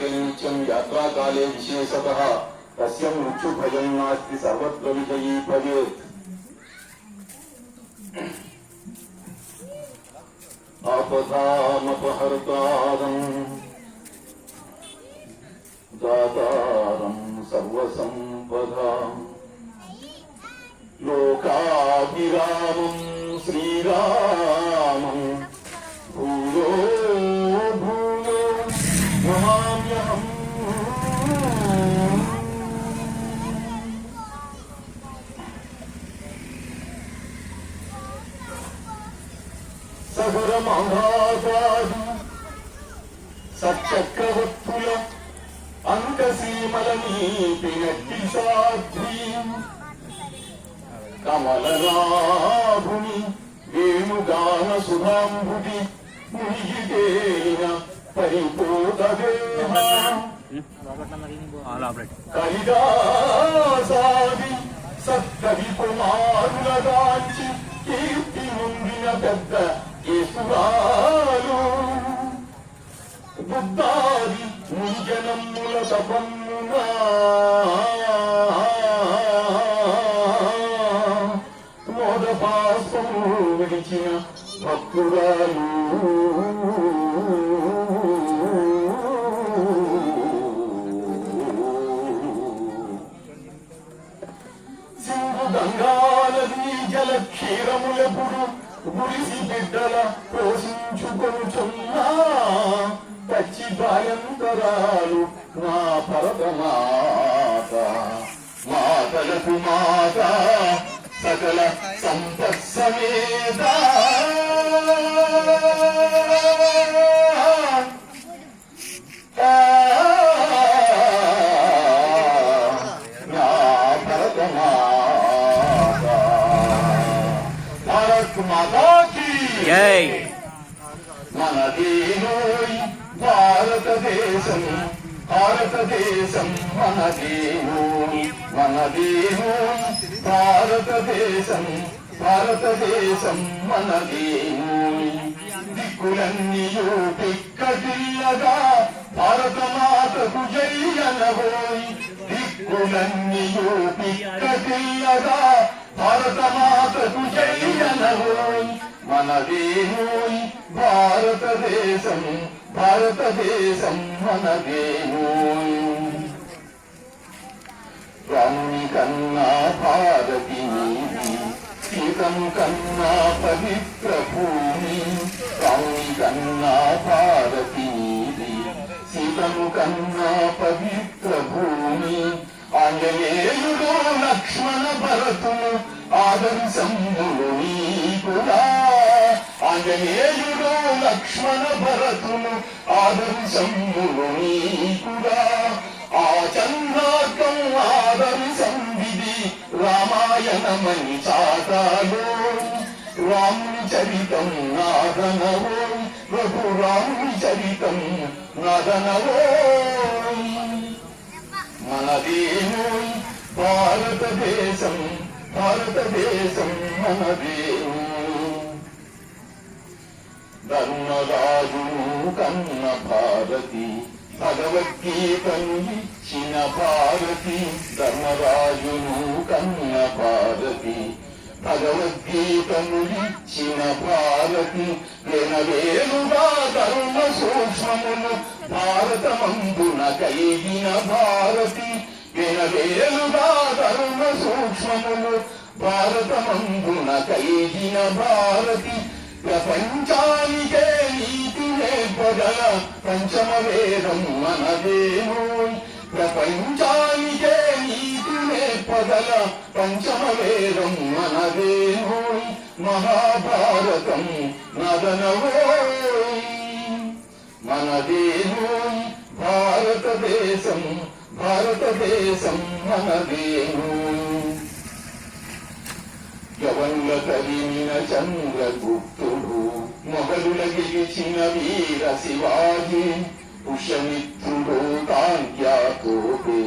निकटे नित्यं यात्राकाले विशेषतः तस्य मृत्युभयं नास्ति सर्वत्र विजयी भवेत्। आपदामपहर्तारं दातारं सर्वसम्पदां लोकाभिरामं श्रीरामं भूयो भूयो नमाम्यहम्। సహరమహాదాది సచక్రవర్తుల అంకసీమలనీపినట్టి సాధ్వీం కమలనాభుని వేణుగాన సుధాంబుది మునిగితేన పరిపూతదేహ కలిదాసాది సత్తవి కుమారులగాంచి కీర్తి నొందిన పెద్ద కేసురాలు బుద్ధాది మునిజనముల తపమ్మునా మోదపాసము విడిచిన భక్తురాలు సింధు గంగానది జల క్షీరములెప్పుడు గురిసి బిడ్డల పోషించుకొనుచున్నా పచ్చి బాయంతరాలు నా భరతమాత మాతలకు మాత సకల సంపత్సమేత నా భరతమాత భారత్ మాతాకి జై. మనదేనోయ్ భారతదేశం భారతదేశం మనదేనోయ్ మనదేనోయ్ భారతదేశం భారతదేశం మనదేనోయ్ దిక్కులన్నీయూ పిక్కటిల్లగా భారతమాతకు జై అనబోయ్ దిక్కులన్నీయూ పిక్కటిల్లగా భారతమాతకు జై అనబోయ్ మనదేనోయ్ భారతదేశం భారతదేశం మనదేనోయ్. రాముని కన్నా భారతి నీది సీతం కన్నా పవిత్ర భూమి రాముని కన్నా భారతి నీది సీతము కన్నా పవిత్ర భూమి ఆంజనేయుడు లక్ష్మణ భరతులు ఆదర్శములు నీకుడా ఆంజనేయుడు లక్ష్మణ భరతులు ఆదర్శములు నీకుడా ఆ చంద్రార్కం ఆదర్శం విధి రామాయణమని చాటాలో రాముని చరితం నాదనవో రఘురాముని చరితం నాదనవో. మనదేనోయ్ భారతదేశం భారతదేశం మనదేనోయ్. ధర్మరాజును కన్న భారతి భగవద్గీతను ఇచ్చిన భారతి ధర్మరాజును కన్న భారతి భగవద్గీతను ఇచ్చిన భారతి వేనవేలుగా ధర్మ సూక్ష్మములు భారతమందున కలిగిన భారతి వేనవేలుగా ధర్మ సూక్ష్మములు భారతమందున కలిగిన భారతి ప్రపంచానికే నీతి నేర్పగల పంచమ వేదం మనదేనోయ్ ప్రపంచానికే నీతి నేర్పగల పంచమ వేదం మనదేనోయ్ మహాభారతం నదనవోయ్ మనదేనోయ్ భారతదేశం భారతదేశం మనదేనోయ్. యవన్ల తరిమిన చంద్రగుప్తుడు మొగలుల గెలిచిన వీర శివాజీ పుష్యమిత్రుడు కాంత్యాతోపే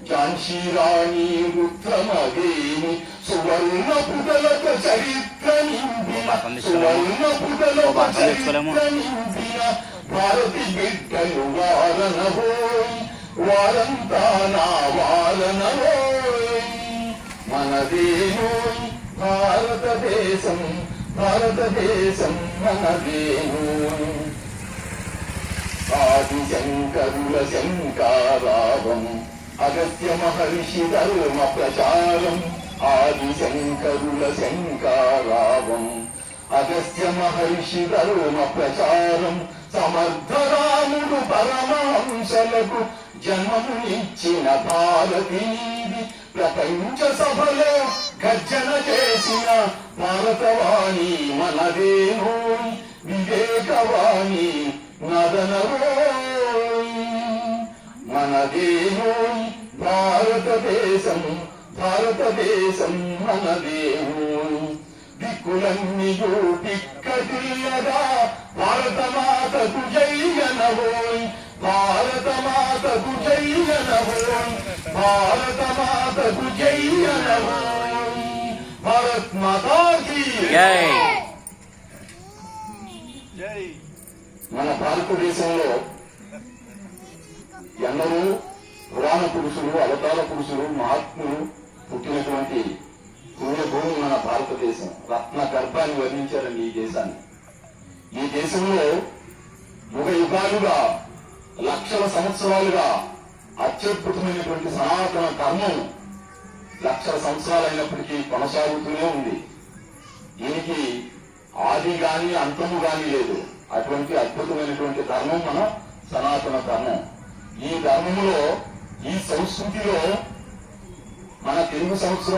ఝాన్సీ రాణి రుద్రమదేవి సువర్ణ పుటలక చరిత్ర నింపిన సువర్ణ పుటలక చరిత్ర నింపిన భారతి బిడ్డలు వారనవో వారంతా నా వారనోయ్ మనదేనోయ్ భారతదేశం భారతదేశం మనదేనోయ్ ఆదిశంకరుల శంకారావం అగస్త్య మహర్షి ధర్మ ప్రచారం ఆదిశంకరుల శంకారావం అగస్త్య మహర్షి ధర్మ ప్రచారం సమర్థరాముడు పరమహంసలకు జన్మమునిచ్చిన భారతీది ప్రపంచ సభలో గర్జన చేసిన భారతవాణి మనదేనోయ్ వివేకవాణి నదనరోయ్ మనదేనోయ్ భారతదేశం భారతదేశం మనదేనోయ్ దిక్కులన్నీయూ దిక్కటిల్లగా భారతమాతకు జయనవోయ్ భారతమాతకు జయనవోయ్ భారతమాతకు జయనవోయ్ భారత్ మాతా కీ జై. మన భారతదేశంలో ఎందరో పురాణ పురుషులు అవతార పురుషులు మహాత్ములు పుట్టినటువంటి పుణ్యభూమి మన భారతదేశం. రత్న గర్భాన్ని వర్ణించారండి ఈ దేశాన్ని. ఈ దేశంలో యుగ యుగాలుగా లక్షల సంవత్సరాలుగా అత్యద్భుతమైనటువంటి సనాతన ధర్మం లక్షల సంవత్సరాలైనప్పటికీ కొనసాగుతూనే ఉంది. దీనికి ఆది గాని అంతము గాని లేదు. అటువంటి అద్భుతమైనటువంటి ధర్మం మన సనాతన ధర్మం. ఈ ధర్మములో ఈ సంస్కృతిలో మన తెలుగు సంవత్సరం